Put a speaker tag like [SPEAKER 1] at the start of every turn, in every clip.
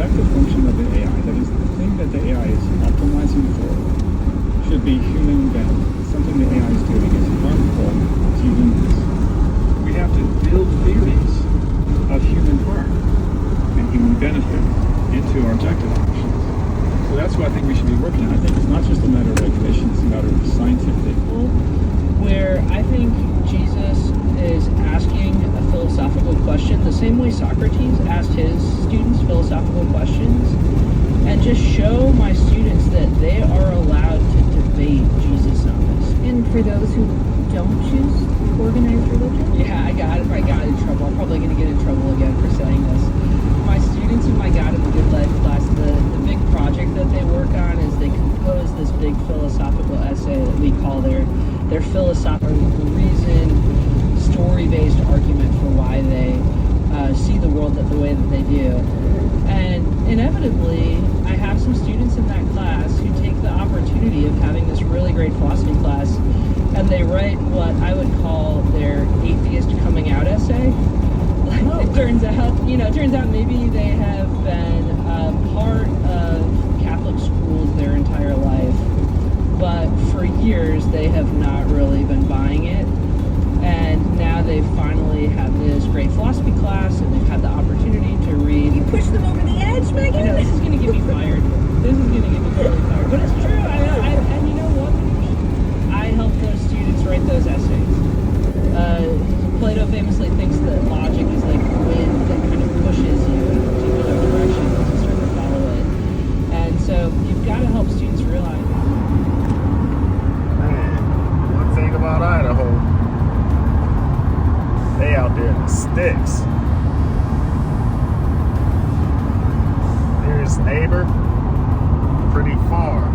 [SPEAKER 1] objective function of the AI, that is the thing that the AI is optimizing for, should be human benefit. Something the AI is doing is harmful to humans. We have to build theories of human harm and human benefit into our objective functions. So that's what I think we should be working on. I think it's not just a matter of regulation, it's a matter of scientific.
[SPEAKER 2] Where I think Jesus is asking a philosophical question the same way Socrates asked his students philosophical questions, and just show my students that they are allowed to debate Jesus on this.
[SPEAKER 3] And for those who don't choose organized religion?
[SPEAKER 2] Yeah, I got in trouble. I'm probably going to get in trouble again for saying this. My students in my God in the Good Life class, the big project that they work on is they compose this big philosophical essay that we call their philosophical reason, story-based argument for why they see the world the way that they do. And inevitably, I have some students in that class who take the opportunity of having this really great philosophy class, and they write what I would call their atheist coming out essay. Like, it turns out maybe they have been part of Catholic schools their entire life, but for years they have not really been buying it. And now they finally have this great philosophy class, and they've had the opportunity to read.
[SPEAKER 3] You push them over the edge, Megan?
[SPEAKER 2] I know, this is going to get me fired. This is going to get me totally fired. But it's true. And you know what? I help those students write those essays. Plato famously thinks that logic is like wind that kind of pushes you in a particular direction once you start to follow it. And so you've got to help students realize.
[SPEAKER 4] Man, one thing about Idaho, they out there in the sticks. Nearest neighbor, pretty far.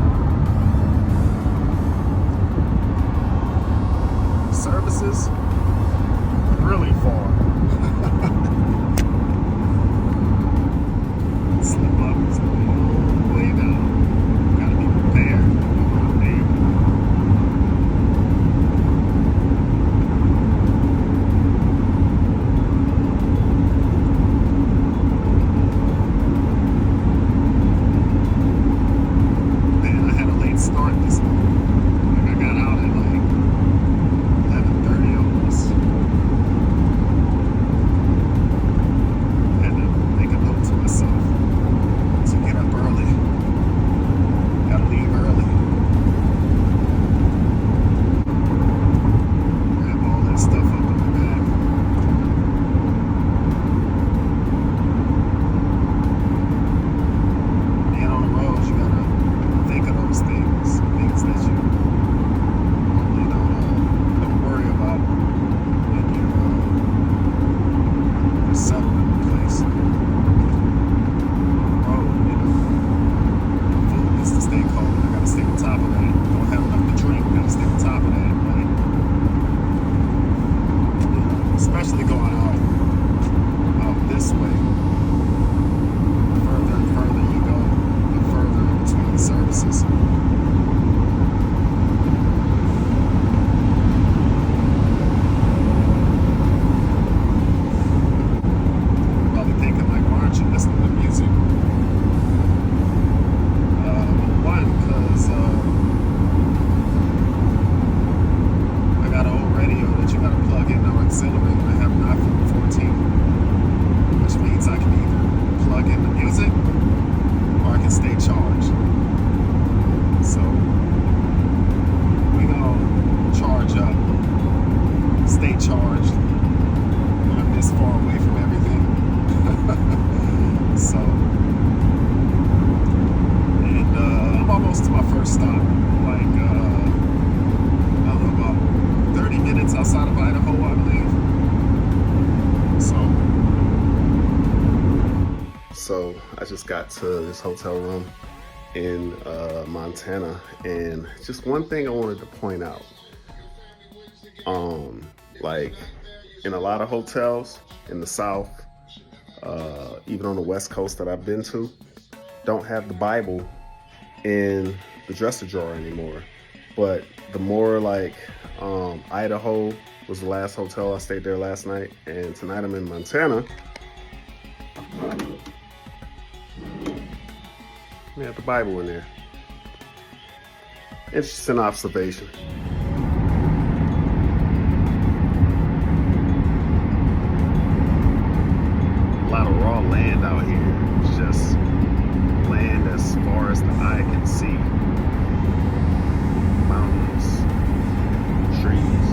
[SPEAKER 4] Services, really far. Slip up is way down. Gotta be prepared. Man, I had a late start this morning. Like, I got out at like 11:30 almost. Had to make a note to myself to get up early. Gotta leave early. Grab all that stuff up in the bag. Being on the road, you gotta think of those things that you normally don't worry about when you're settled in a place. On the road, food needs to stay cold. I gotta stay on top of that. Don't have enough to drink. Gotta stay on top of that. But especially going out this way, the further and further you go, the further in between services. Probably thinking like, why aren't you listening to music? One, because I got an old radio that you gotta plug in or auxiliary. I have an iPhone 14, which means I can either plug in the music or I can stay charged. So we gonna charge up, stay charged when I'm this far away from everything. So, and I'm almost to my first stop. Like I don't know, about 30 minutes outside of Idaho, I believe. So I just got to this hotel room in Montana, and just one thing I wanted to point out. Like in a lot of hotels in the South, even on the West Coast that I've been to, don't have the Bible in the dresser drawer anymore. But the more like Idaho was the last hotel I stayed there last night, and tonight I'm in Montana. Yeah, the Bible in there. Interesting observation. A lot of raw land out here. It's just land as far as the eye can see. Mountains, trees,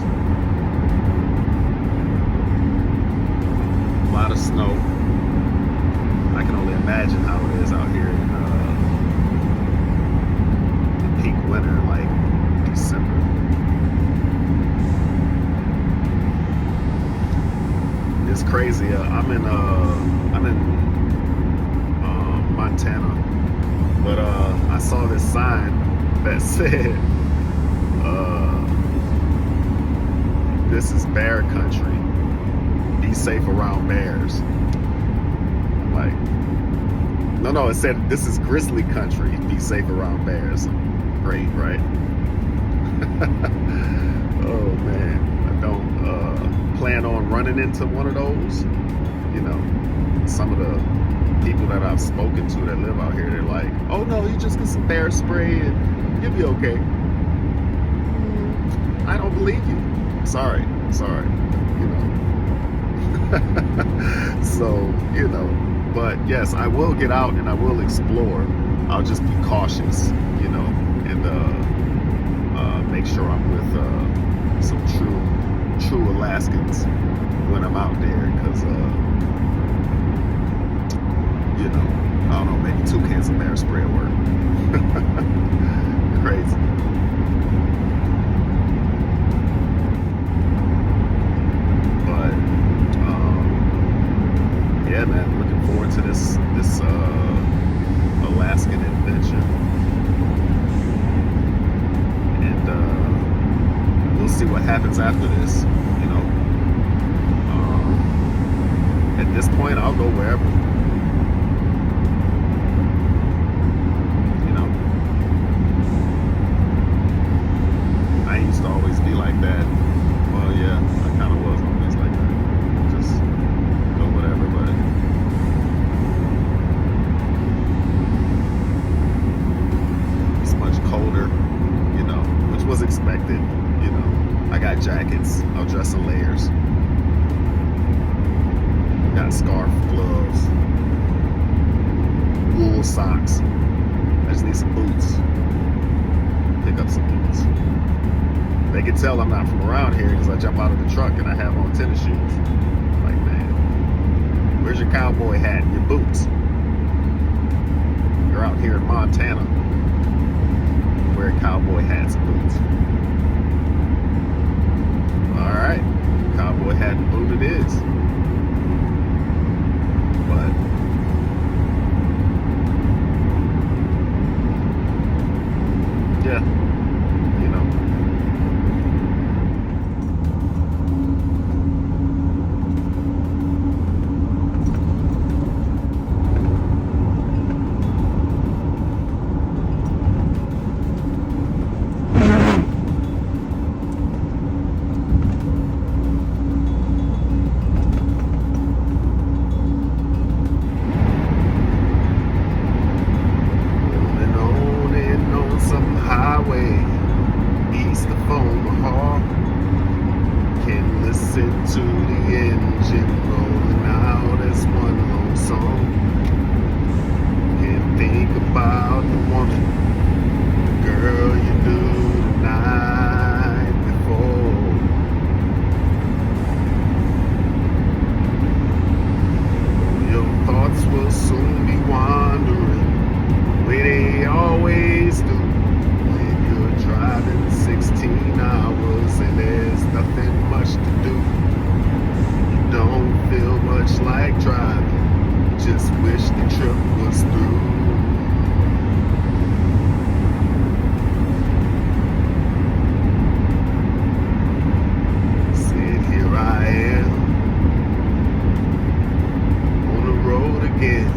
[SPEAKER 4] a lot of snow. I can only imagine how it is out here in peak winter, like December. It's crazy. I'm in Montana, but I saw this sign that said, "This is bear country. Be safe around bears." I'm like, no, it said this is grizzly country. Be safe around bears. Great, right? Oh man, I don't plan on running into one of those. You know, some of the people that I've spoken to that live out here, they're like, "Oh no, you just get some bear spray and you'll be okay." I don't believe you. Sorry, you know. So, you know, but yes, I will get out and I will explore. I'll just be cautious, you know, and make sure I'm with some true Alaskans when I'm out there, because you know, I don't know, maybe 2 cans of bear spray will work. Crazy. But yeah, man, looking forward to this Alaskan adventure, and we'll see what happens after this. You know, at this point, I'll go wherever. You know, I used to always be like that. Well, yeah, I kind of was always like that. Just go whatever, but it's much colder, you know, which was expected. You know, I got jackets. I'll dress in layers. Got scarf, gloves, wool socks. I just need some boots. Pick up some boots. They can tell I'm not from around here because I jump out of the truck and I have on tennis shoes. Like, man, where's your cowboy hat and your boots? You're out here in Montana wearing cowboy hats and boots. All right, cowboy hat and boot it is. But yeah, you know. To the engine rolling out as one long song. Can't think about the woman, girl, you knew the night before. Your thoughts will soon be wandering the way they always do when you're driving 16 hours and there's nothing much to do. Don't feel much like driving, just wish the trip was through. Said here I am, on the road again.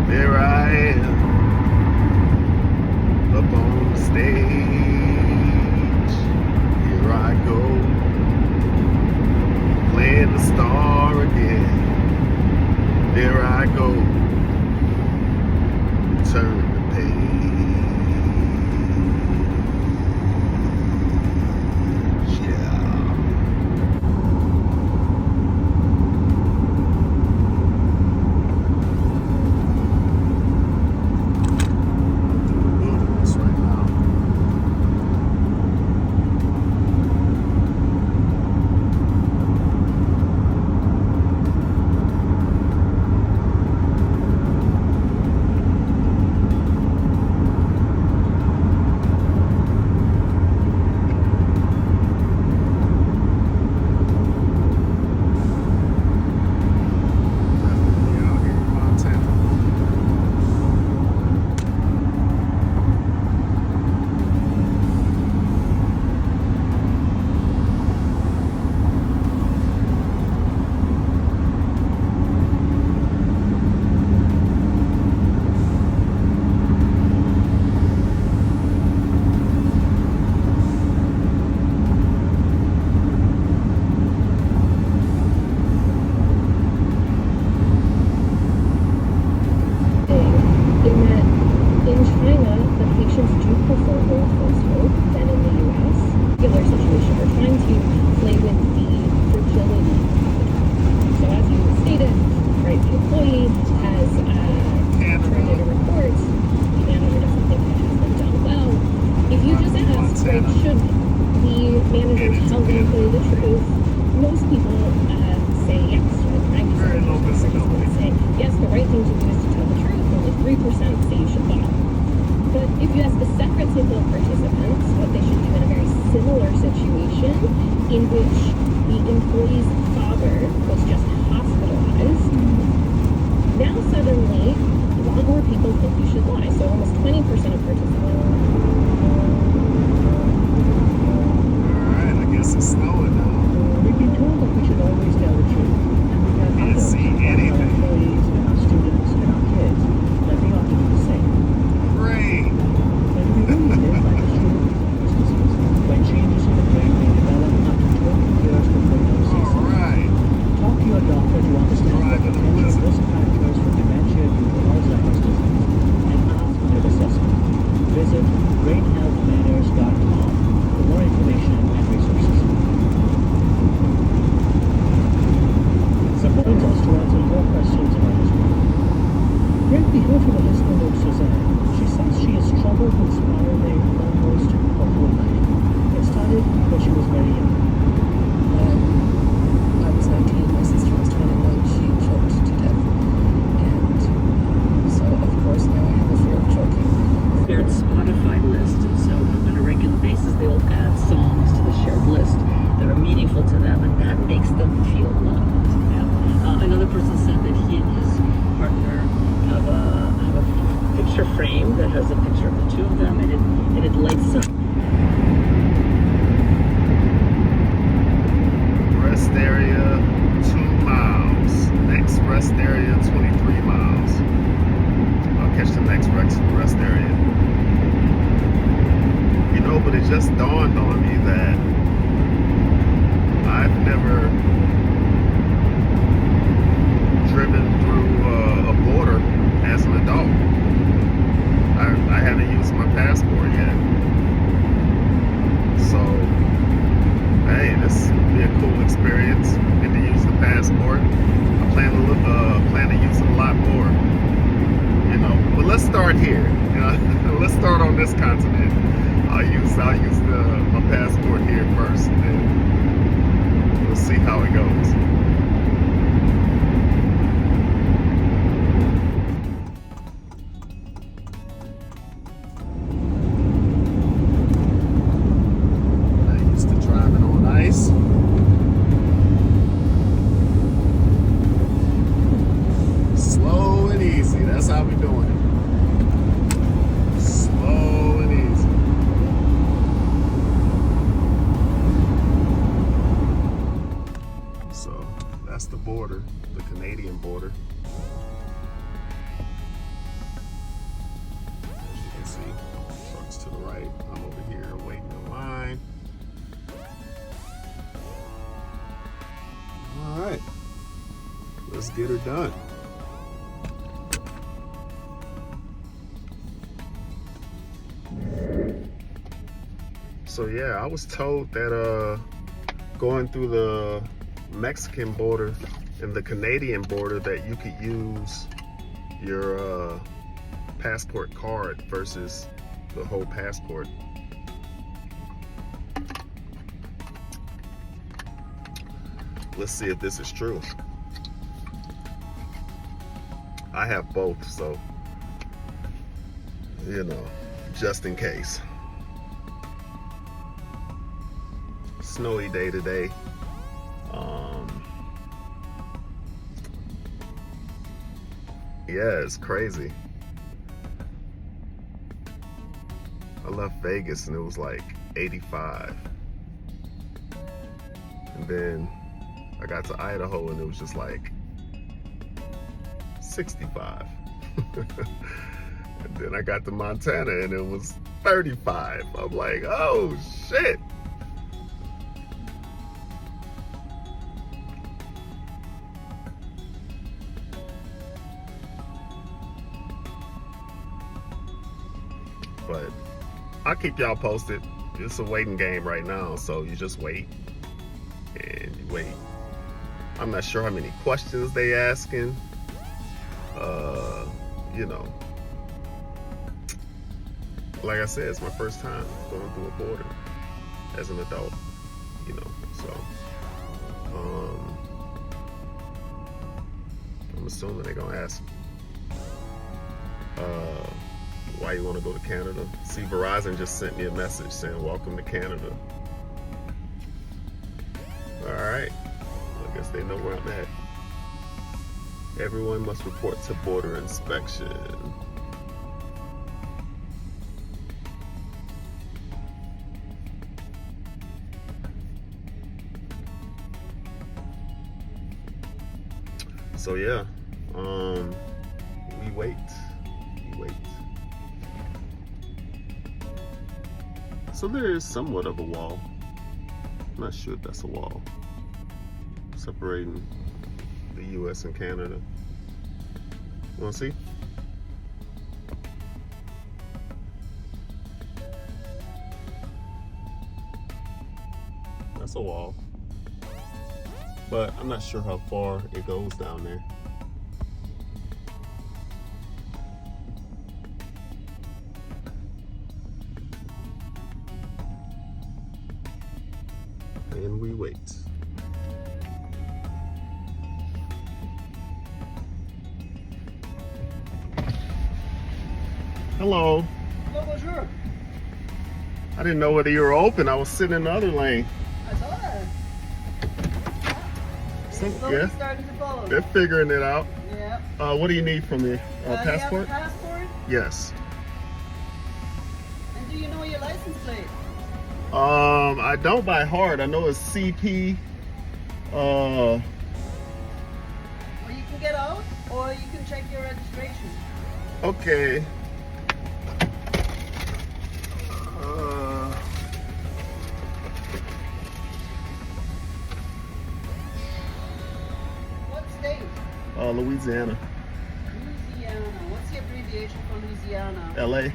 [SPEAKER 4] There I am, up on the stage. Here I go, playing the star again. There I go, Turn the page. Yeah. Wilderness right now. Definitely out here in Montana.
[SPEAKER 3] In that in China, the patients do prefer whole first hope than in the US. Particular situation, we're trying to play with the fragility of the child. So as you stated, right, the employee has turned in a report, the manager doesn't think it has been done well. If you just ask, right, should the managers tell the employee the truth, most people say yes, right? 90%
[SPEAKER 4] Very low
[SPEAKER 3] of
[SPEAKER 4] visibility.
[SPEAKER 3] say yes, the right thing to do is to tell the truth. Only 3% say you should lie. But if you ask a separate sample of participants what they should do in a very similar situation in which the employee's father was just hospitalized, now suddenly a lot more people think you should lie. So almost 20% of participants.
[SPEAKER 4] Alright, I guess it's snowing now.
[SPEAKER 5] We've been told that we should always tell the truth, and we've had
[SPEAKER 4] Can't
[SPEAKER 5] others,
[SPEAKER 4] see
[SPEAKER 5] our
[SPEAKER 4] anything.
[SPEAKER 5] employees and our students and our kids, that they ought to do the same.
[SPEAKER 4] Great.
[SPEAKER 5] But do we really live like a student with disease? When changes in the brain may develop up to 20 years before you see something.
[SPEAKER 4] Alright.
[SPEAKER 5] Talk to your doctor to understand the
[SPEAKER 4] Driving a
[SPEAKER 5] potential
[SPEAKER 4] blizzard.
[SPEAKER 5] risk factors for dementia due to Alzheimer's disease, and ask for their assessment. Visit brainhealthmatters.com for more information and resources. Support us to answer your questions about this book. Greg, we heard from a listener named Suzanne. She says she has struggled with spiraling almost her whole life. It started when she was very young.
[SPEAKER 2] When I was 19, my sister was 21, she choked to death. And so, of course, now I have a fear of choking. Shared Spotify list, so on a regular basis they will add songs to the shared list that are meaningful to them, and that makes them feel loved. Yeah. Another person said that he and his partner have a picture frame that has a picture of the two of them, and it lights up.
[SPEAKER 4] Rest area 2 miles. Next rest area 23 miles. I'll catch the next rest area. You know, but it just dawned on me that I've never driven through a border as an adult. I haven't used my passport yet. So, hey, this will be a cool experience. Get to use the passport. I plan to use it a lot more. You know, but let's start here. You know, let's start on this continent. I'll use my passport here first, and then we'll see how it goes. Not used to driving on ice. Slow and easy. That's how we doing it. Slow and easy. So that's the border, the Canadian border. As you can see, trucks to the right. I'm over here waiting in line. All right, let's get her done. So yeah, I was told that going through the Mexican border and the Canadian border that you could use your passport card versus the whole passport. Let's see if this is true. I have both, so you know, just in case. Snowy day today. Yeah, it's crazy. I left Vegas and it was like 85. And then I got to Idaho and it was just like 65. And then I got to Montana and it was 35. I'm like, oh shit. But I'll keep y'all posted. It's a waiting game right now, so you just wait and you wait. I'm not sure how many questions they asking. You know, like I said, it's my first time going through a border as an adult, you know, so I'm assuming they're gonna ask why you want to go to Canada. See, Verizon just sent me a message saying welcome to Canada. All right, I guess they know where I'm at. Everyone must report to border inspection. So yeah, we wait. So there is somewhat of a wall. I'm not sure if that's a wall separating the US and Canada. Wanna see? That's a wall. But I'm not sure how far it goes down there. And we wait. Hello.
[SPEAKER 6] Hello, bonjour.
[SPEAKER 4] I didn't know whether you were open. I was sitting in the other lane.
[SPEAKER 6] I saw that.
[SPEAKER 4] So,
[SPEAKER 6] It's slowly
[SPEAKER 4] yeah,
[SPEAKER 6] starting to follow.
[SPEAKER 4] they're figuring it out.
[SPEAKER 6] Yeah.
[SPEAKER 4] What do you need from me?
[SPEAKER 6] You
[SPEAKER 4] Passport?
[SPEAKER 6] have a passport?
[SPEAKER 4] Yes.
[SPEAKER 6] And do you know your license plate?
[SPEAKER 4] I don't by heart. I know it's CP.
[SPEAKER 6] Well, you can get out, or you can check your registration.
[SPEAKER 4] Okay.
[SPEAKER 6] What state?
[SPEAKER 4] Louisiana.
[SPEAKER 6] Louisiana. What's the abbreviation for Louisiana?
[SPEAKER 4] LA.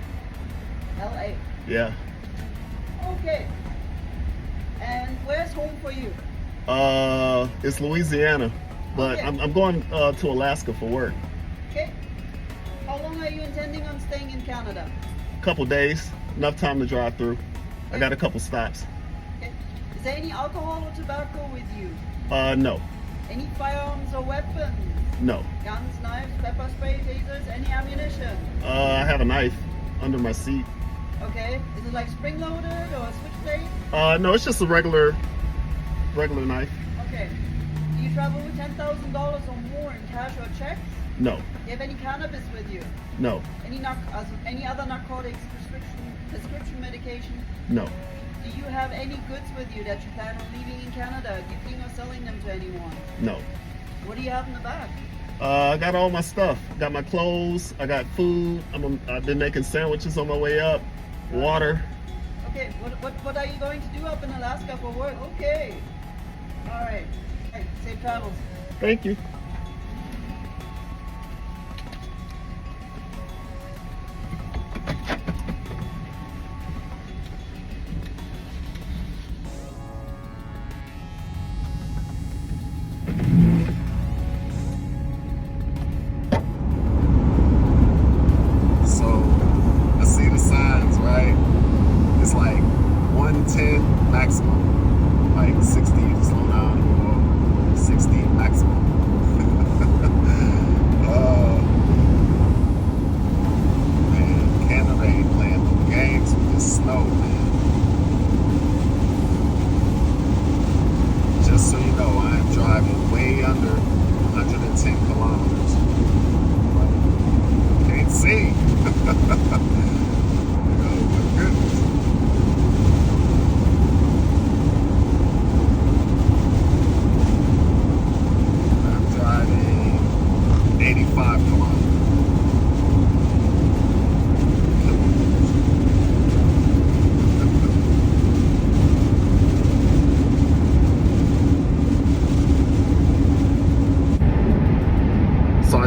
[SPEAKER 6] LA.
[SPEAKER 4] Yeah.
[SPEAKER 6] Okay. And where's home for you?
[SPEAKER 4] It's Louisiana, but
[SPEAKER 6] Okay.
[SPEAKER 4] I'm going to Alaska for work.
[SPEAKER 6] Okay. How long are you intending on staying in Canada?
[SPEAKER 4] Couple days, enough time to drive through. I got a couple stops.
[SPEAKER 6] Okay. Is there any alcohol or tobacco with you?
[SPEAKER 4] No,
[SPEAKER 6] Any firearms or weapons?
[SPEAKER 4] no.
[SPEAKER 6] Guns, knives, pepper spray, tasers, any ammunition?
[SPEAKER 4] I have a knife under my seat.
[SPEAKER 6] Okay. Is it like spring-loaded or switchblade?
[SPEAKER 4] No, it's just a regular knife.
[SPEAKER 6] Okay. Do you travel with $10,000 or more in cash or checks?
[SPEAKER 4] No,
[SPEAKER 6] Do you have any cannabis with you?
[SPEAKER 4] no,
[SPEAKER 6] Any other narcotics, prescription medication?
[SPEAKER 4] no.
[SPEAKER 6] Do you have any goods with you that you plan on leaving in Canada, gifting or selling them to anyone?
[SPEAKER 4] No.
[SPEAKER 6] What do you have in the bag?
[SPEAKER 4] I got all my stuff. Got my clothes. I got food. I've been making sandwiches on my way up. Water.
[SPEAKER 6] Okay, what are you going to do up in Alaska for work? Okay. All right. Hey, safe travels.
[SPEAKER 4] Thank you.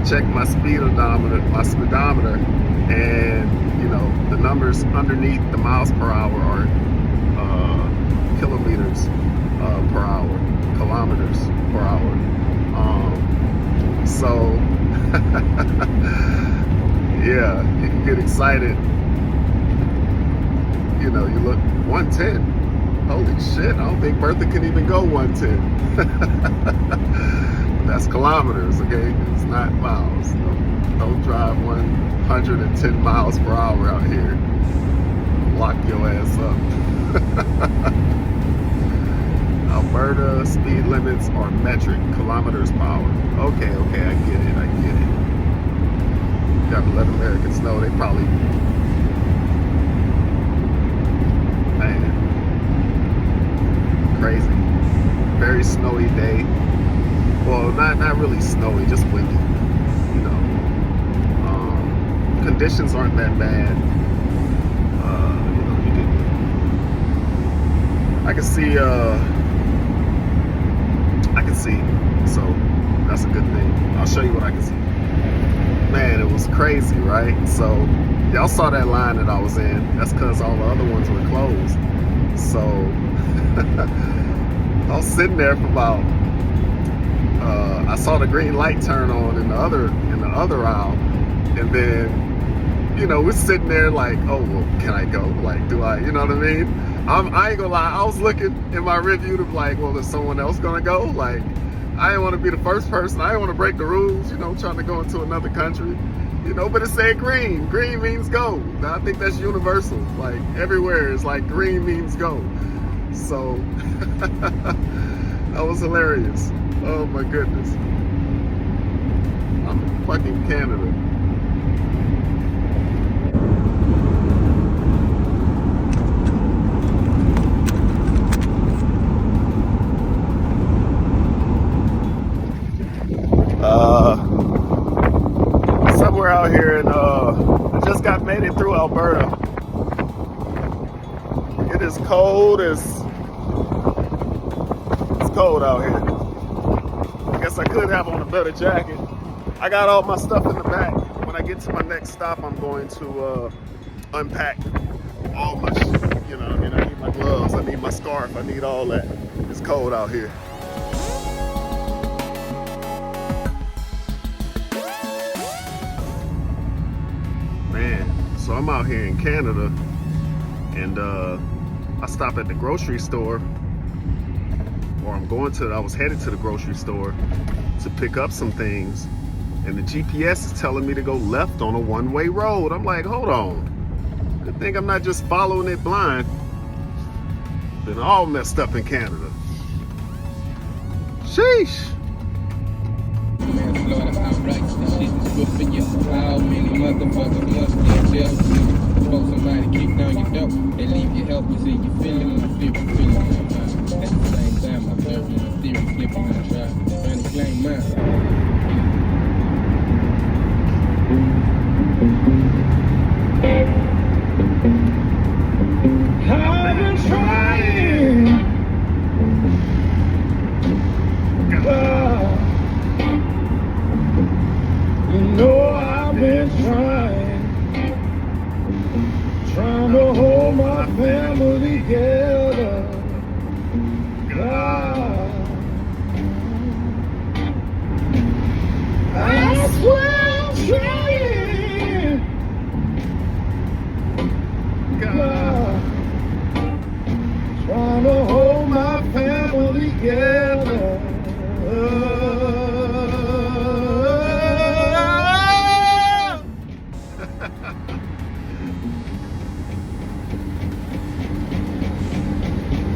[SPEAKER 4] checked my speedometer, and you know the numbers underneath the miles per hour are kilometers per hour, kilometers per hour. So yeah, you can get excited. You know, you look 110. Holy shit! I don't think Bertha can even go 110. That's kilometers, okay? It's not miles. Don't drive 110 miles per hour out here. Lock your ass up. Alberta speed limits are metric, kilometers per hour. Okay, I get it. You gotta let Americans know they probably, man, crazy. Very snowy day. Well, not really snowy, just windy. You know, conditions aren't that bad. You know, I can see, so that's a good thing. I'll show you what I can see. Man, it was crazy, right? So y'all saw that line that I was in. That's because all the other ones were closed. So I was sitting there for about I saw the green light turn on in the other aisle, and then, you know, we're sitting there like, oh, well, can I go? Like, do I, you know what I mean? I ain't gonna lie, I was looking in my review to be like, well, is someone else gonna go? Like, I didn't want to be the first person. I didn't want to break the rules, you know, trying to go into another country, you know, but it said green. Green means go. Now, I think that's universal. Like, everywhere it's like green means go. So that was hilarious. Oh my goodness. I'm in fucking Canada. Somewhere out here in I just made it through Alberta. It is cold it's cold out here. I guess I could have on a better jacket. I got all my stuff in the back. When I get to my next stop, I'm going to unpack all my shit. You know what I mean? I need my gloves, I need my scarf, I need all that. It's cold out here. Man, so I'm out here in Canada, and I stop at the grocery store, or I was headed to the grocery store to pick up some things, and the GPS is telling me to go left on a one-way road. I'm like, hold on. Good thing I'm not just following it blind. Been all messed up in Canada. Sheesh.
[SPEAKER 7] Somebody kick down your door, they leave you helpless and you feeling and feeling. At the same time, I'm serving a theory, flipping my trap, trying to claim mine.
[SPEAKER 5] I've been trying. You know I've been trying to hold my family together. God, I swear I'm trying. God, trying to hold my family together.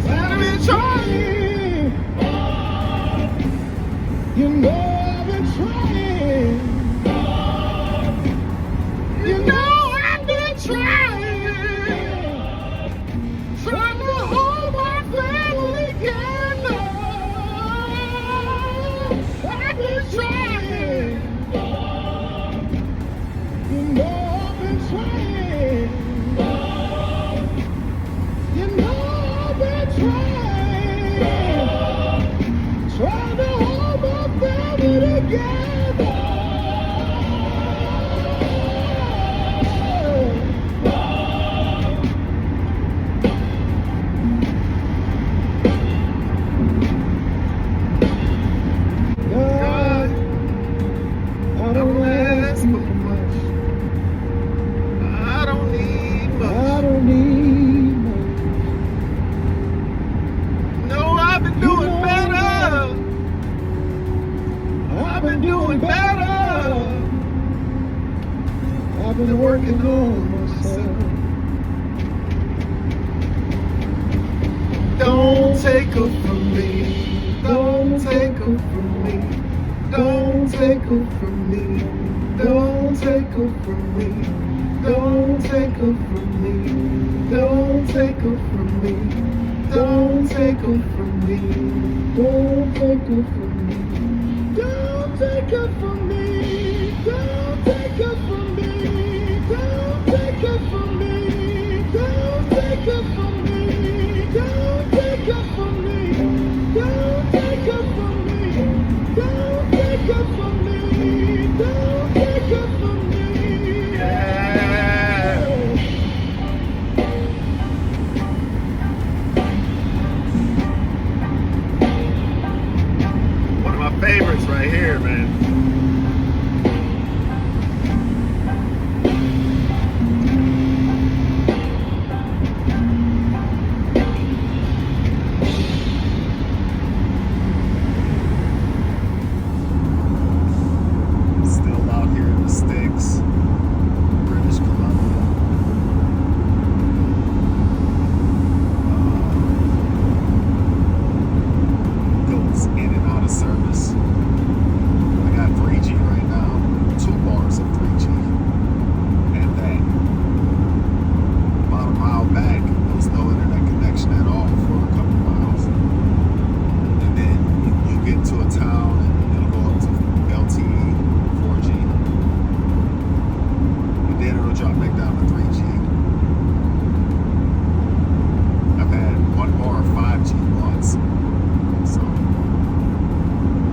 [SPEAKER 5] I've been trying. You know I've been trying. You know I've been trying to hold my family together. I've been trying. You know I've been trying. You know I've been trying to hold my family together.
[SPEAKER 4] I've been working on myself. Don't take her from me. Don't take her from me. Don't take her from me. Don't take her from me. Don't take her from me. Don't take her from me. Don't take her from me. Don't take her from me. Don't take her from me. Don't take her from me. Don't take her from me. Don't take her from me. Don't take her from me. Don't take her from me. Don't take her from me. Don't take her from me. Yeah. One of my favorites right here, man. Still out here in the sticks, British Columbia. Goes in and out of service. I got 3G right now, 2 bars of 3G, and that. About a mile back, there was no internet connection at all for a couple miles. And then you get to a town and it'll go up to LTE, 4G, and then it'll drop back down to 3G. I've had 1 bar of 5G once, so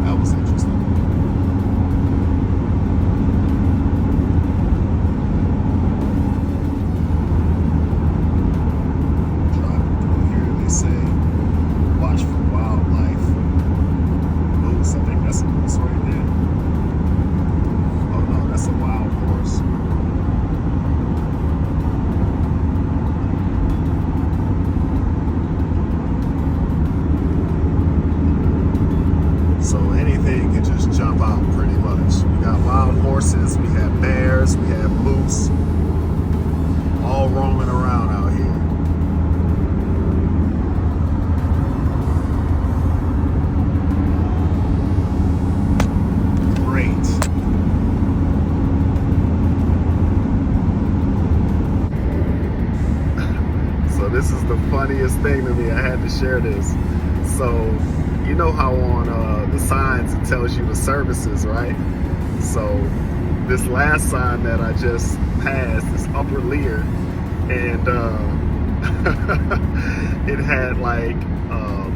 [SPEAKER 4] that was interesting. Driving through here, they say, watch for wildlife. Moose, I think that's a moose right there. Oh no, that's a wild horse. So anything can just jump out pretty much. We got wild horses, we have bears, we have moose, all roaming around out here. Great. So this is the funniest thing to me. I had to share this. So you know how on the signs it tells you the services, right? So this last sign that I just passed is Upper Lear, and it had like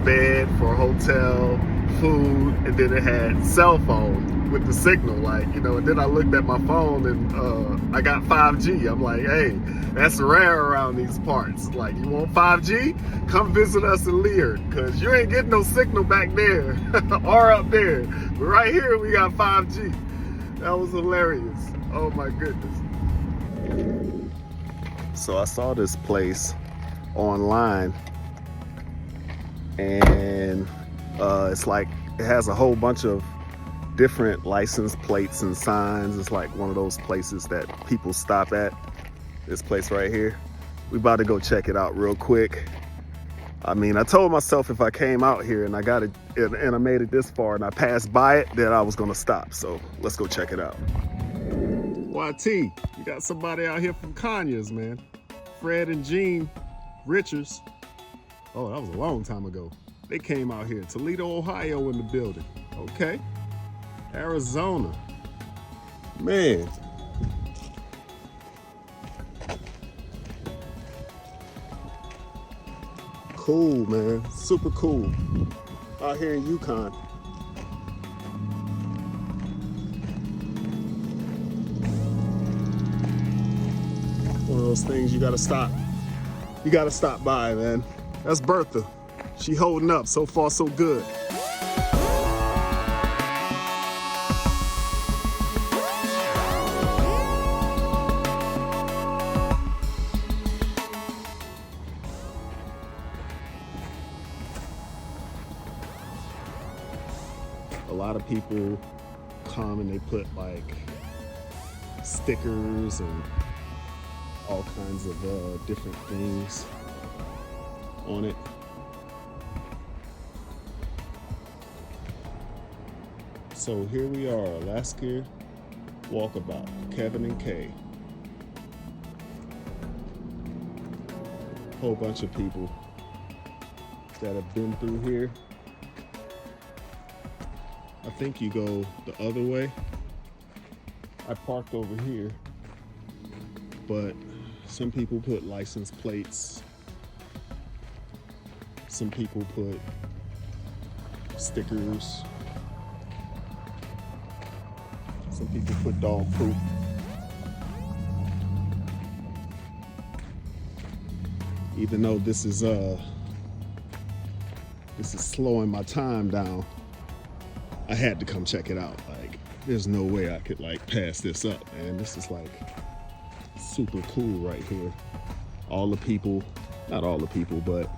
[SPEAKER 4] bed for a hotel, food, and then it had cell phone with the signal, like, you know. And then I looked at my phone and I got 5G. I'm like, hey, that's rare around these parts. Like, you want 5G? Come visit us in Lear, because you ain't getting no signal back there or up there. But right here, we got 5G. That was hilarious. Oh my goodness. So I saw this place online, and it's like, it has a whole bunch of different license plates and signs. It's like one of those places that people stop at. This place right here. We about to go check it out real quick. I mean, I told myself if I came out here and I got it and I made it this far and I passed by it, then I was gonna stop. So let's go check it out. YT, you got somebody out here from Conyers, man. Fred and Jean Richards. Oh, that was a long time ago. They came out here. Toledo, Ohio in the building. Okay. Arizona. Man. Cool, man. Super cool. Out here in Yukon. One of those things you gotta stop. You gotta stop by, man. That's Bertha. She holding up. So far, so good. A lot of people come and they put like stickers and all kinds of different things on it. So here we are, Alaska Walkabout, Kevin and Kay. Whole bunch of people that have been through here. I think you go the other way. I parked over here, but some people put license plates. Some people put stickers. Some people put dog poop. Even though this is slowing my time down, I had to come check it out. Like, there's no way I could like pass this up, man. This is like super cool right here. All the people, not all the people, but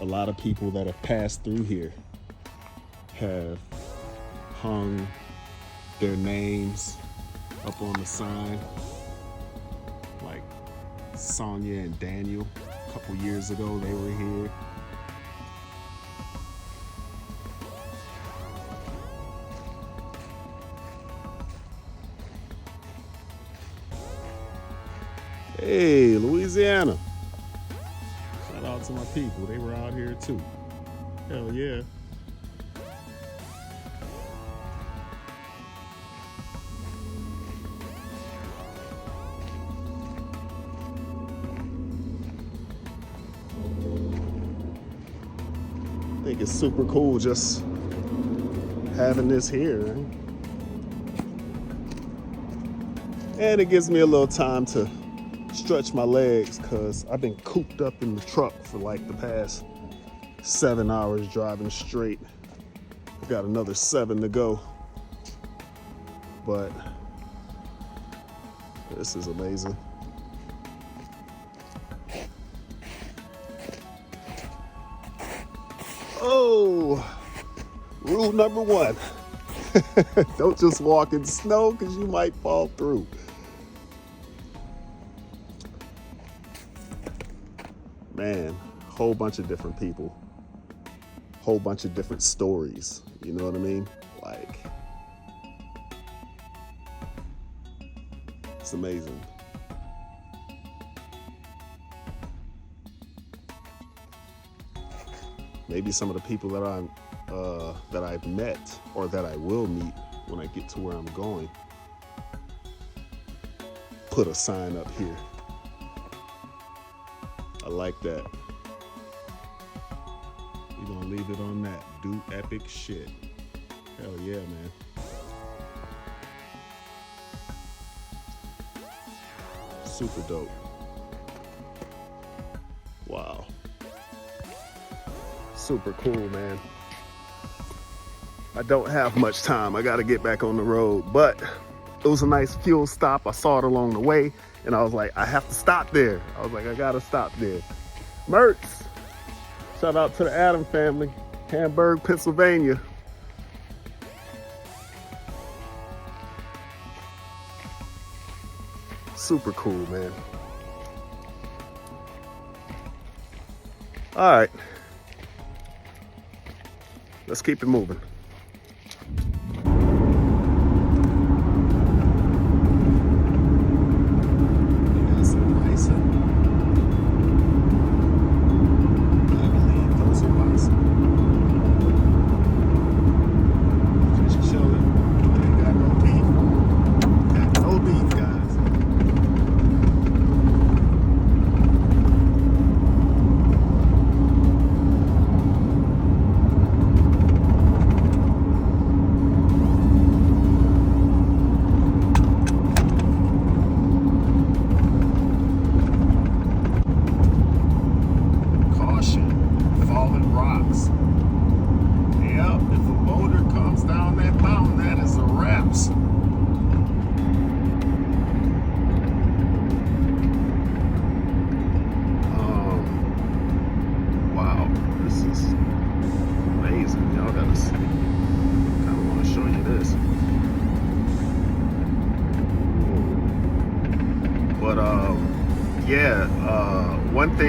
[SPEAKER 4] a lot of people that have passed through here have hung their names up on the sign. Like Sonia and Daniel, a couple years ago, they were here. Hey, Louisiana. Shout out to my people. They were out here too. Hell yeah. I think it's super cool just having this here. Right? And it gives me a little time to stretch my legs because I've been cooped up in the truck for like the past 7 hours driving straight. I've got another 7 to go. But this is amazing. Oh, rule number 1. Don't just walk in snow because you might fall through. Man, whole bunch of different people, whole bunch of different stories, you know what I mean? Like, it's amazing. Maybe some of the people that I've met or that I will meet when I get to where I'm going put a sign up here. I like that. We're gonna leave it on that. Do epic shit. Hell yeah, man. Super dope. Wow. Super cool, man. I don't have much time. I gotta get back on the road, but it was a nice fuel stop. I saw it along the way. And I was like, I have to stop there. I was like, I gotta stop there. Mertz. Shout out to the Adam family. Hamburg, Pennsylvania. Super cool, man. All right. Let's keep it moving.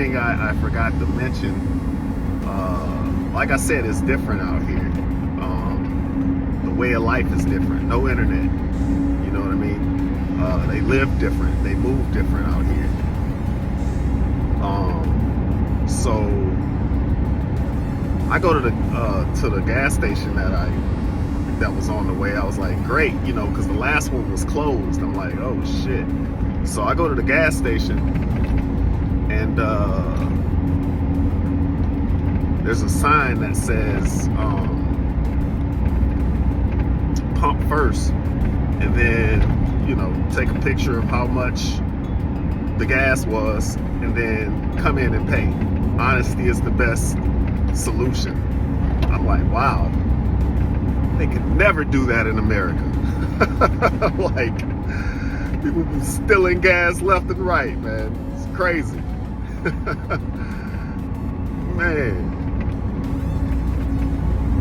[SPEAKER 4] thing I forgot to mention, like I said, it's different out here. The way of life is different. No internet. You know what I mean? They live different. They move different out here. So I go to the gas station that was on the way. I was like, great, you know, because the last one was closed. I'm like, oh shit. So I go to the gas station, and there's a sign that says pump first, and then, you know, take a picture of how much the gas was, and then come in and pay. Honesty is the best solution. I'm like, wow, they could never do that in America. Like, people be stealing gas left and right, man. It's crazy. Man.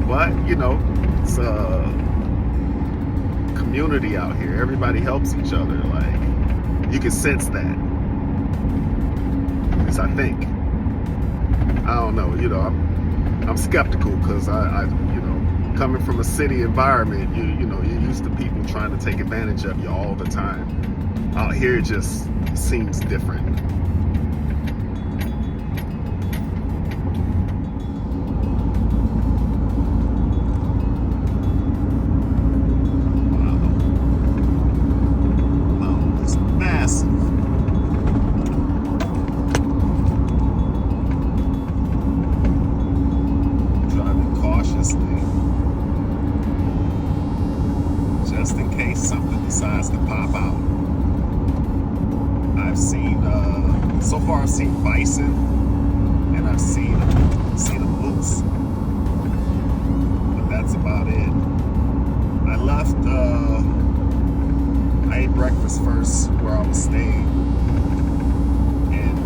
[SPEAKER 4] But, you know, it's a community out here. Everybody helps each other. Like, you can sense that. At least I think. I don't know, you know, I'm skeptical because I you know, coming from a city environment, you know, you're used to people trying to take advantage of you all the time. Out here it just seems different. Wow, it's massive. Just in case something decides to pop out. I've seen, so far I've seen bison, and I've seen a moose, but that's about it. I left, I ate breakfast first where I was staying, and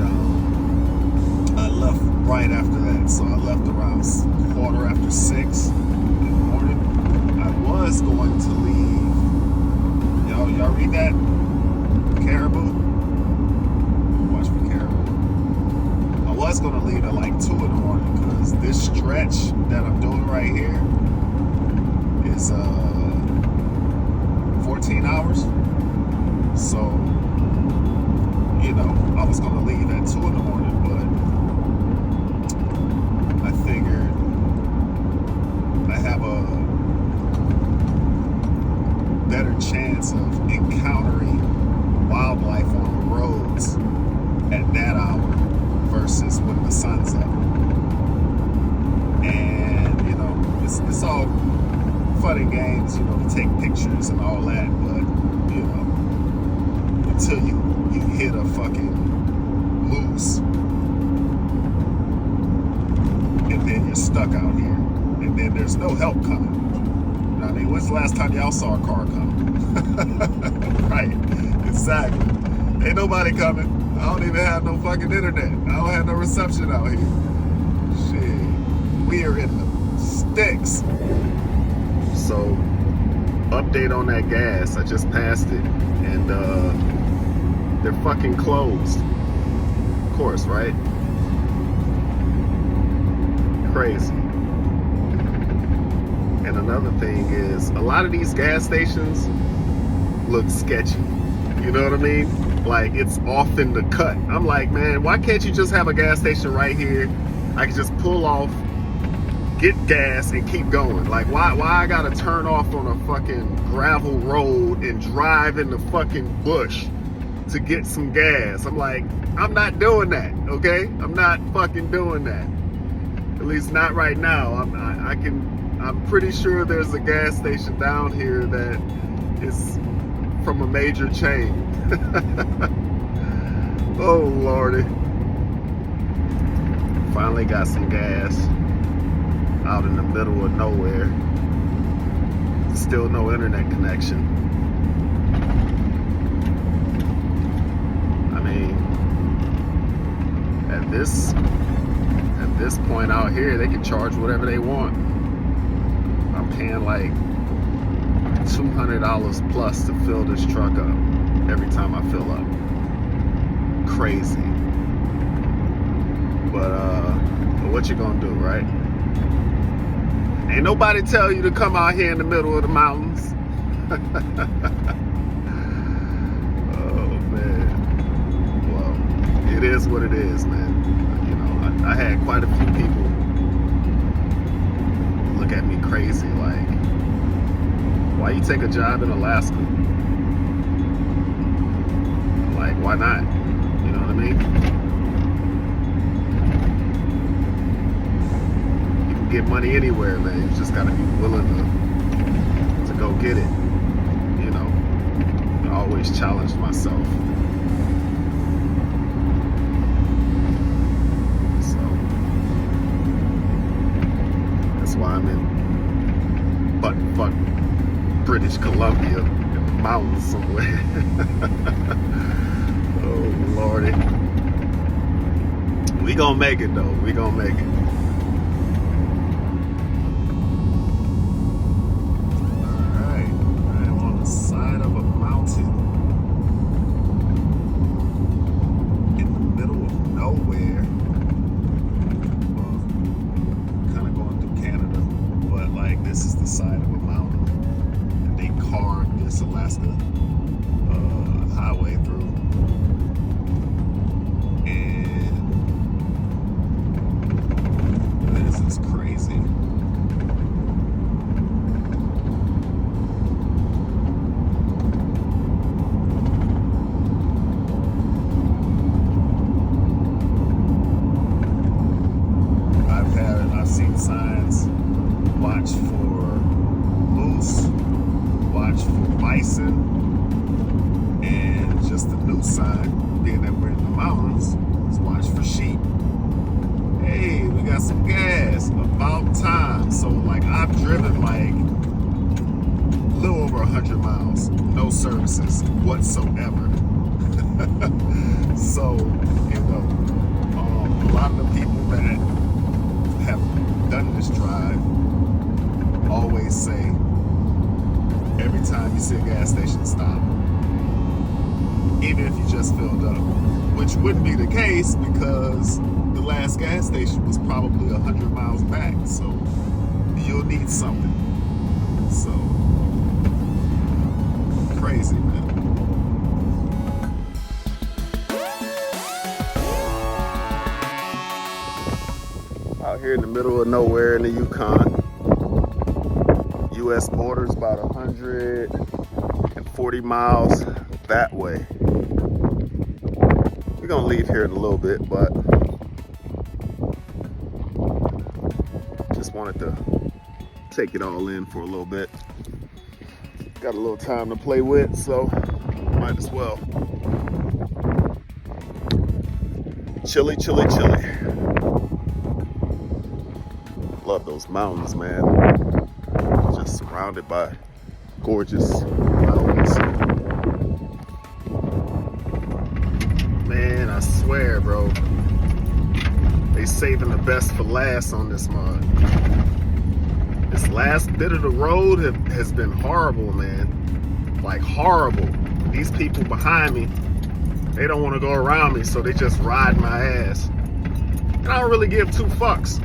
[SPEAKER 4] I left right after that, so I left around 6:15 in the morning. I was going to leave. Y'all read that? Caribou? Watch for caribou. I was going to leave at like 2 in the morning because this stretch that I'm doing right here is 14 hours. So, you know, I was going to leave at 2 in the morning, but I figured I have a better chance of encountering wildlife on the roads at that hour versus when the sun's up. And, you know, it's all fun and games, you know, to take pictures and all that, but, you know, until you hit a fucking moose, and then you're stuck out here, and then there's no help coming. I mean, when's the last time y'all saw a car come? Right, exactly. Ain't nobody coming. I don't even have no fucking internet. I don't have no reception out here. Shit, we are in the sticks. So, update on that gas. I just passed it, and they're fucking closed. Of course, right? Crazy. And another thing is, a lot of these gas stations look sketchy. You know what I mean? Like, it's off in the cut. I'm like, man, why can't you just have a gas station right here? I can just pull off, get gas, and keep going. Like, why I gotta turn off on a fucking gravel road and drive in the fucking bush to get some gas? I'm like, I'm not doing that, okay? I'm not fucking doing that. At least not right now. I'm pretty sure there's a gas station down here that is from a major chain. Oh, Lordy. Finally got some gas out in the middle of nowhere. Still no internet connection. I mean, at this point out here, they can charge whatever they want. I'm paying like $200 plus to fill this truck up every time I fill up. Crazy. But what you gonna do, right? Ain't nobody tell you to come out here in the middle of the mountains. Oh man. Well, it is what it is, man. You know, I had quite a few people look at me crazy, like, why you take a job in Alaska? Like, why not? You know what I mean? You can get money anywhere, man. You just gotta be willing to go get it. You know, I always challenge myself. So that's why I'm in butt British Columbia in the mountains somewhere. Oh Lordy. We gonna make it though. We gonna make it. Alright. I am on the side of a mountain in the middle of nowhere. Well, kinda going through Canada. But like this is the side of a mountain. And they carved this Alaska highway through. This is crazy. I've seen signs, watch for moose, watch for bison, and just the new sign, being that we're in the mountains, is watch for sheep. Hey, we got some gas, about time. So like I've driven like a little over 100 miles, no services whatsoever. So, you know, a lot of the people that have done this drive always say, every time you see a gas station, stop. Even if you just filled up, which wouldn't be the case because the last gas station was probably 100 miles back, so you'll need something. So crazy, man. Out here in the middle of nowhere in the Yukon. U.S. border's about 140 miles that way. We're gonna leave here in a little bit, but just wanted to take it all in for a little bit. Got a little time to play with, so might as well. Chilly, chilly, chilly. Love those mountains, man. Just surrounded by gorgeous mountains. Man, I swear, bro. They saving the best for last on this mod. This last bit of the road has been horrible, man. Like horrible. These people behind me, they don't want to go around me, so they just ride my ass. And I don't really give two fucks.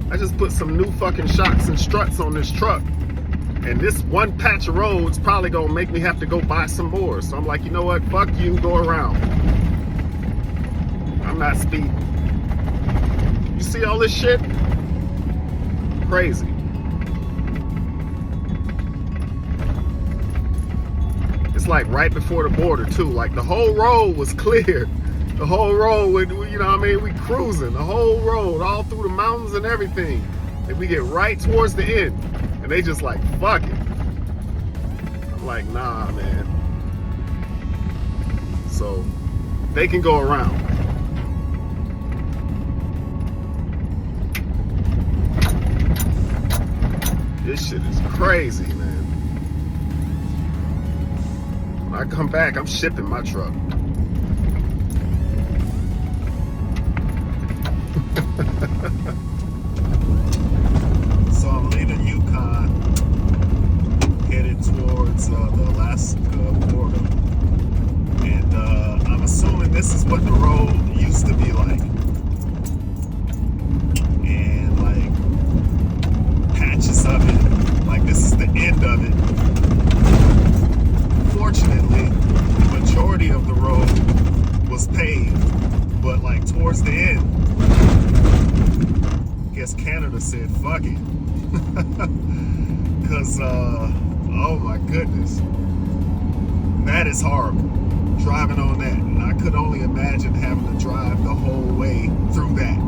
[SPEAKER 4] I just put some new fucking shocks and struts on this truck. And this one patch of road's probably gonna make me have to go buy some more. So I'm like, you know what? Fuck you, go around. I'm not speeding. You see all this shit? Crazy. It's like right before the border too. Like the whole road was clear. The whole road, you know what I mean? We cruising the whole road, all through the mountains and everything. And we get right towards the end. And they just like, fuck it. I'm like, nah, man. So they can go around. This shit is crazy, man. When I come back, I'm shipping my truck. So I'm leaving Yukon, headed towards the Alaska border, and I'm assuming this is what the road used to be like. guess Canada said fuck it. Because, oh my goodness. That is horrible. Driving on that. And I could only imagine having to drive the whole way through that.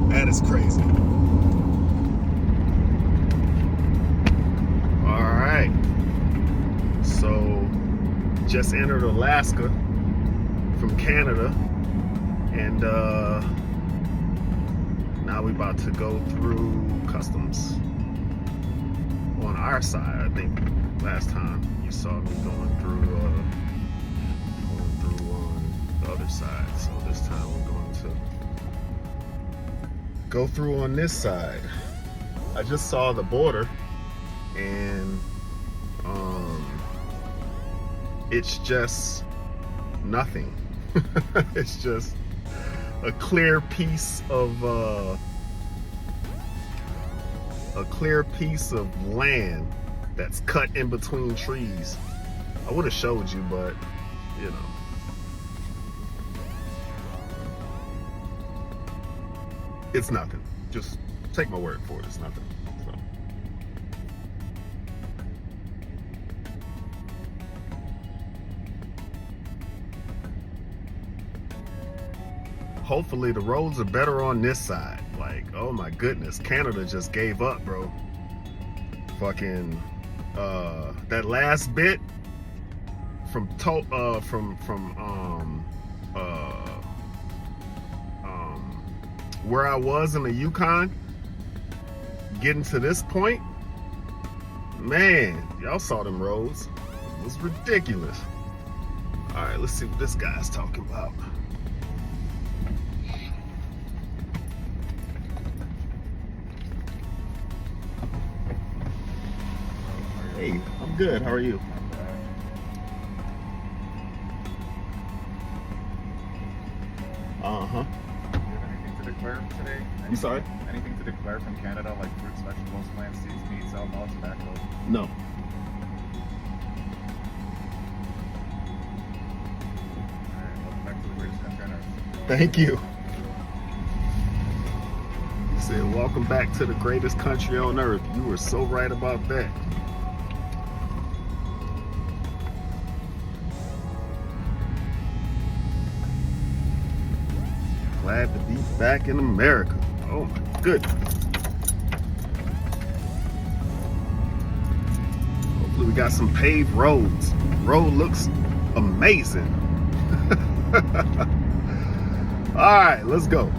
[SPEAKER 4] That is crazy. Alright. So, just entered Alaska from Canada. And now we're about to go through customs on our side. I think last time you saw me going through on the other side. So this time we're going to go through on this side. I just saw the border, and it's just nothing. It's just a clear piece of land that's cut in between trees. I would have showed you, but you know. It's nothing. Just take my word for it. It's nothing. So. Hopefully the roads are better on this side. Like, oh my goodness, Canada just gave up, bro. Fucking that last bit from where I was in the Yukon, getting to this point, man, y'all saw them roads. It was ridiculous. All right, let's see what this guy's talking about. Hey, I'm good. How are you? Uh-huh.
[SPEAKER 8] Do you have anything to declare today?
[SPEAKER 4] You sorry?
[SPEAKER 8] Anything to declare from Canada, like fruits, vegetables, plants, seeds, meats, alcohol, tobacco?
[SPEAKER 4] No.
[SPEAKER 8] Alright, welcome back to the greatest country on earth.
[SPEAKER 4] Thank you. You said, welcome back to the greatest country on earth. You were so right about that. Glad to be back in America. Oh my goodness. Hopefully we got some paved roads. Road looks amazing. All right, let's go.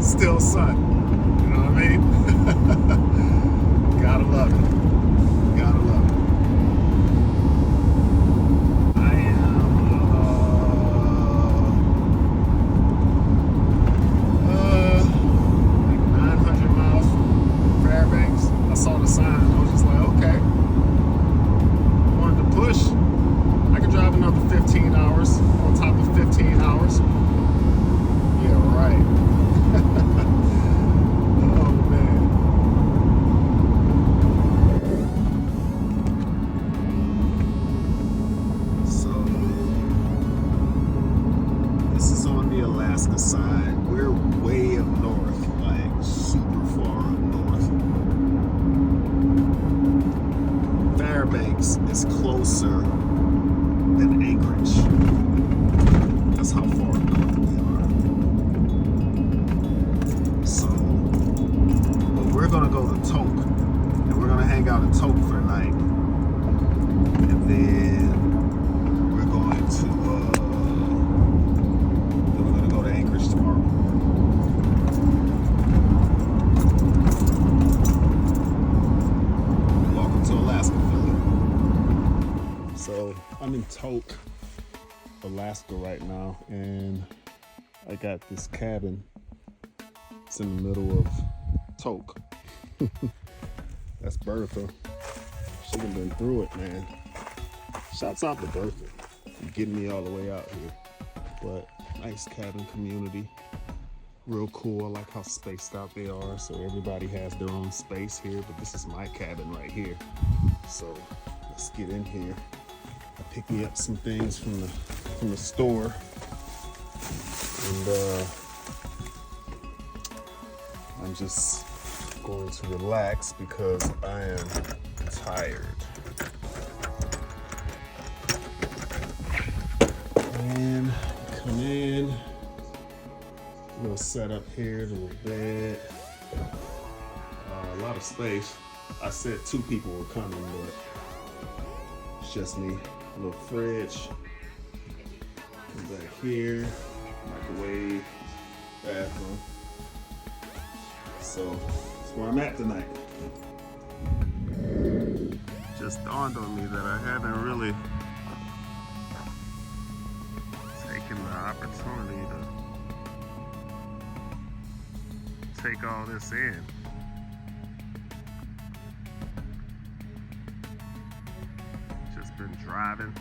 [SPEAKER 4] Still sun, you know what I mean? Gotta love it. Gotta love it. I am like 900 miles from Fairbanks. I saw the sign. I was just like, okay. Wanted to push. I could drive another 15 hours on top of 15 hours. Yeah, right. Oh man. So this is on the Alaska side. We're way up north. Phoenix is closer than Anchorage. That's how far north they are. So, but we're gonna go to Tok, and we're gonna hang out in Tok for the night, and then we're going to go to Anchorage tomorrow. Welcome to Alaska, Philly. So I'm in Tok, Alaska right now, and I got this cabin. It's in the middle of Tok. That's Bertha. She done been through it, man. Shouts out to Bertha for getting me all the way out here. But nice cabin community. Real cool. I like how spaced out they are. So everybody has their own space here, but this is my cabin right here. So let's get in here. I picked me up some things from the store. And I'm just going to relax because I am tired. And come in. A little setup here, a little bed. A lot of space. I said 2 people were coming, but it's just me. A little fridge. Back here. Microwave. Bathroom. So that's where I'm at tonight. Just dawned on me that I haven't really taken the opportunity to take all this in. Just been driving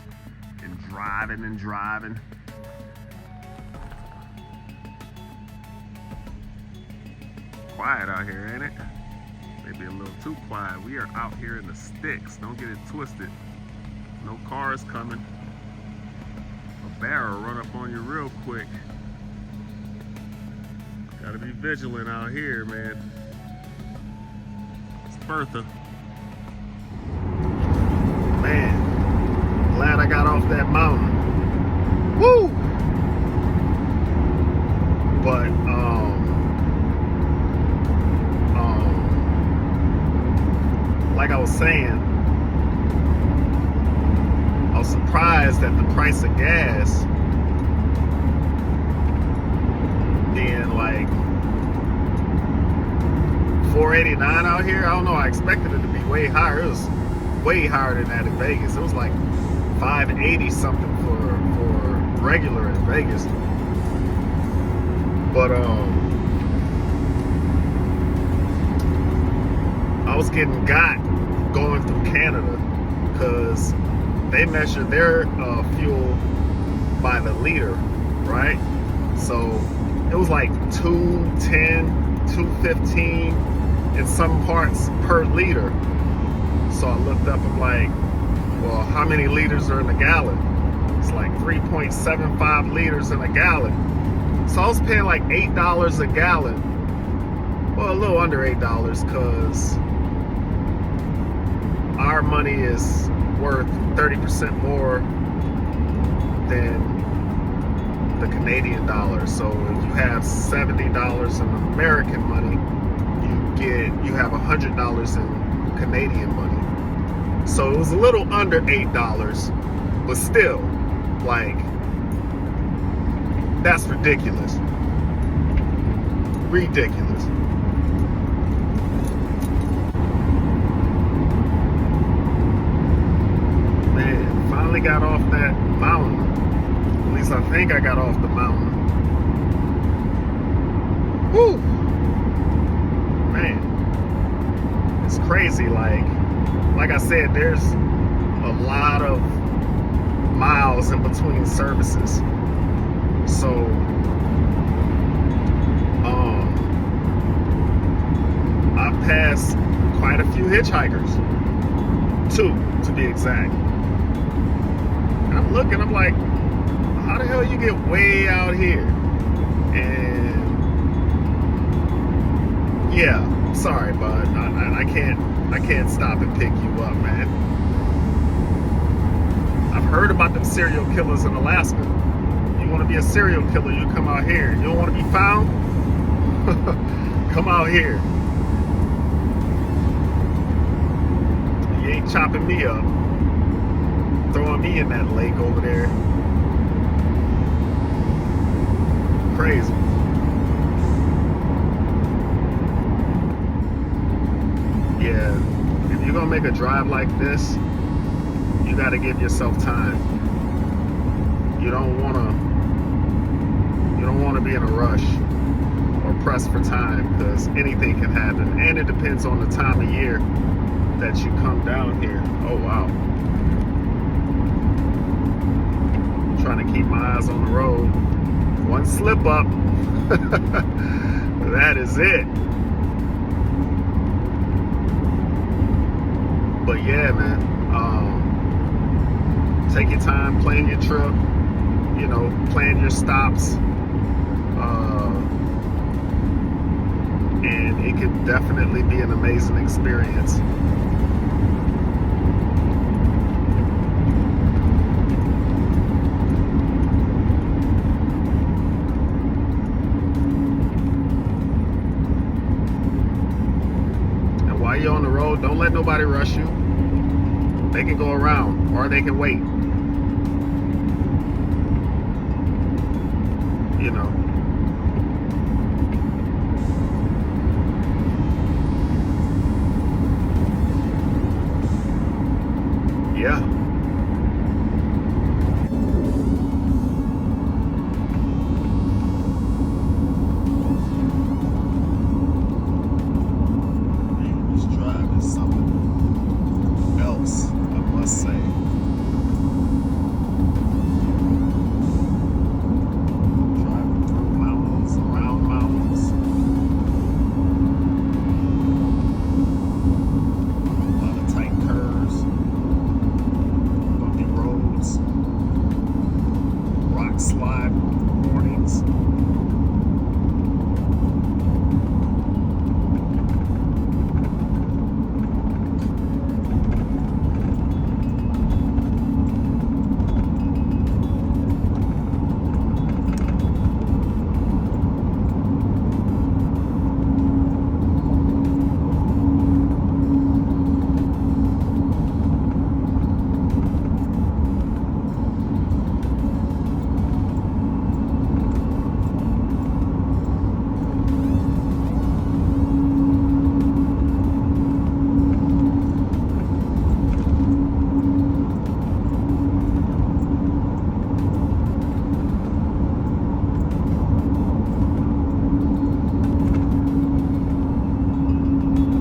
[SPEAKER 4] and driving and driving. Quiet out here, ain't it? Maybe a little too quiet. We are out here in the sticks. Don't get it twisted. No cars coming. A bear will run up on you real quick. Gotta be vigilant out here, man. It's Bertha. Man, glad I got off that mountain. Woo! But, like I was saying, I was surprised at the price of gas being like $4.89 out here. I don't know, I expected it to be way higher. It was way higher than that in Vegas. It was like $5.80 something for regular in Vegas. But I was getting got going through Canada because they measure their fuel by the liter, right? So it was like $2.10, $2.15 in some parts per liter. So I looked up, I'm like, well, how many liters are in a gallon? It's like 3.75 liters in a gallon. So I was paying like $8 a gallon. Well, a little under $8 because our money is worth 30% more than the Canadian dollar. So if you have $70 in American money, you have $100 in Canadian money. So it was a little under $8, but still, like, that's ridiculous. Ridiculous. Man, finally got off that mountain. At least I think I got off the mountain. Whew. Man, it's crazy. Like I said, there's a lot of miles in between services. So, I passed quite a few hitchhikers. 2, to be exact. And I'm looking, I'm like, how the hell you get way out here? And yeah, sorry, bud. I can't stop and pick you up, man. heard about them serial killers in Alaska. You want to be a serial killer, you come out here. You don't want to be found? Come out here. You ain't chopping me up, throwing me in that lake over there. Crazy. Yeah, if you're gonna make a drive like this, you gotta give yourself time. You don't wanna be in a rush or pressed for time, because anything can happen. And it depends on the time of year that you come down here. Oh wow. Trying to keep my eyes on the road. One slip up. That is it. But yeah, man, take your time, plan your trip, you know, plan your stops, and it could definitely be an amazing experience. And while you're on the road, don't let nobody rush you. They can go around, or they can wait. You know. Yeah. Man, this drive is something else, I must say. Driving through mountains, around mountains. A lot of tight curves, bumpy roads, rock slide warnings.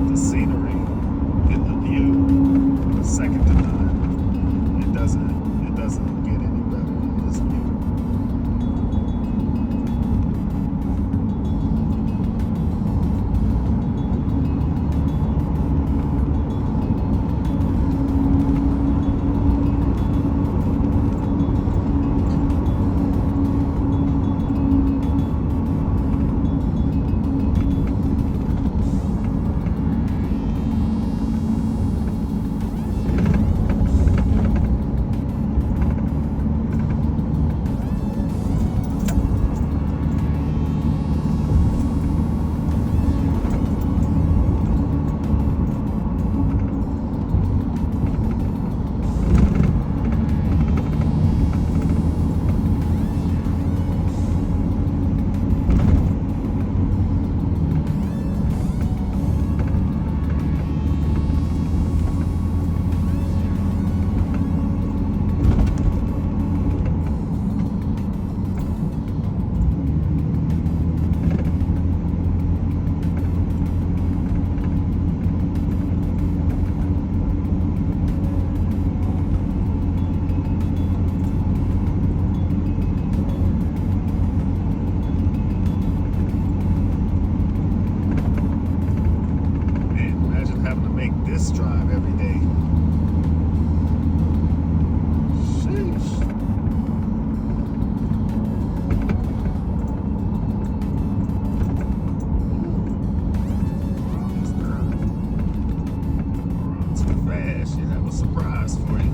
[SPEAKER 4] The scenery and the view is second to none. It doesn't get any better than this view. Man, imagine having to make this drive every day. Sheesh. Wow, this curve. Too fast. You have a surprise for you.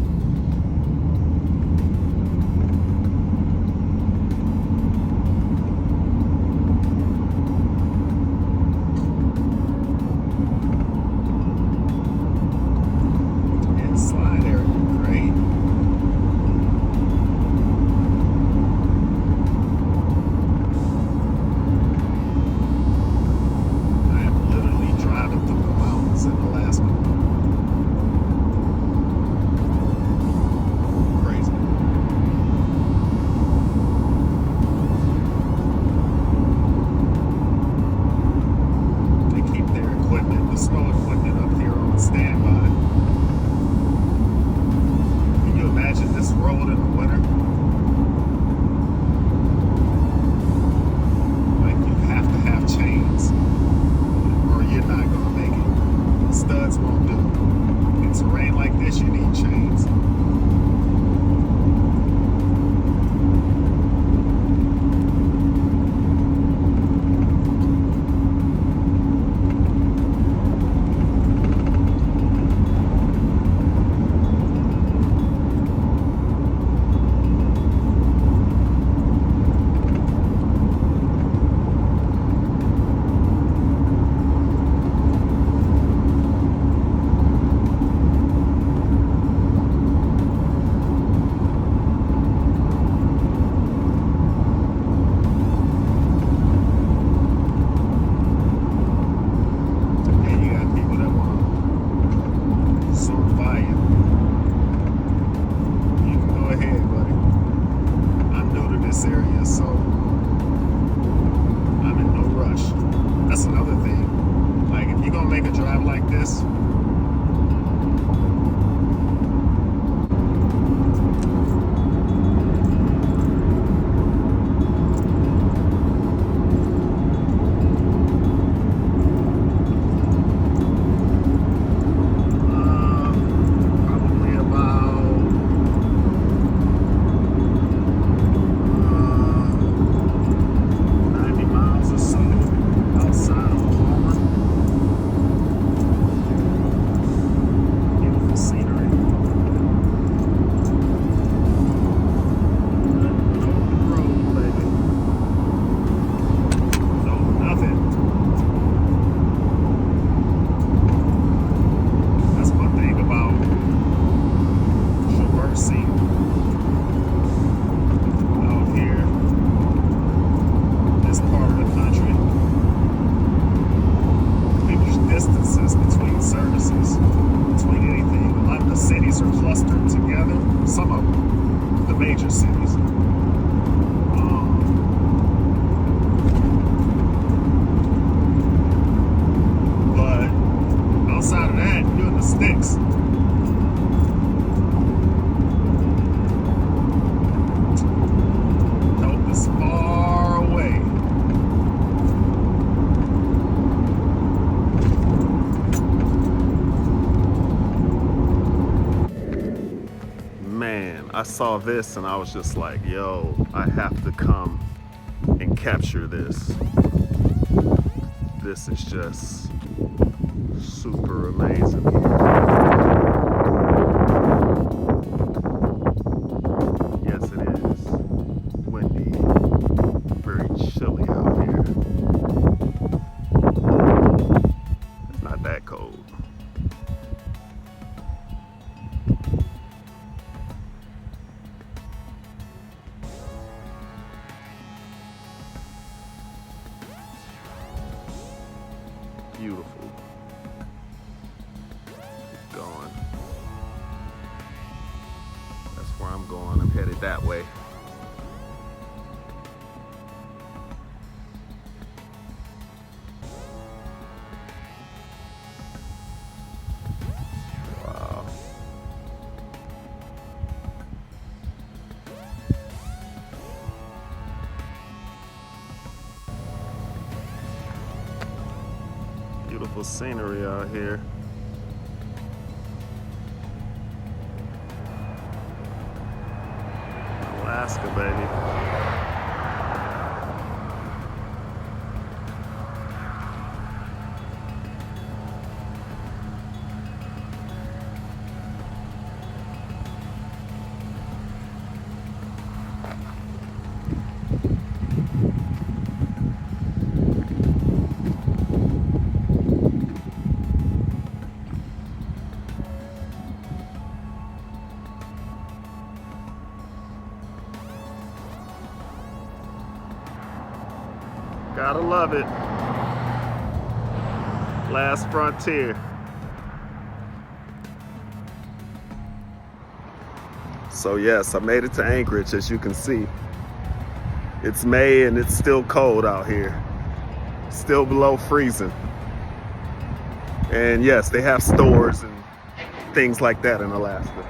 [SPEAKER 4] like this. Probably about 90 miles or so outside of Oklahoma. Beautiful scenery. No road, baby. No nothing. That's one thing about traversing out here, this part of the country. Huge distances between services, between anything. A lot of the cities are clustered together. Some of them, the major cities. But outside of that, you're in the sticks. Nope, it's far away. Man, I saw this and I was just like, yo, I have to come and capture this. This is just super amazing. Yes, it is windy, very chilly out here. It's not that cold. Beautiful. Keep going. That's where I'm going. I'm headed that way. Wow. Beautiful scenery out here. Alaska, baby. Gotta love it. Last frontier. So yes, I made it to Anchorage, as you can see. It's May and it's still cold out here. Still below freezing. And yes, they have stores and things like that in Alaska.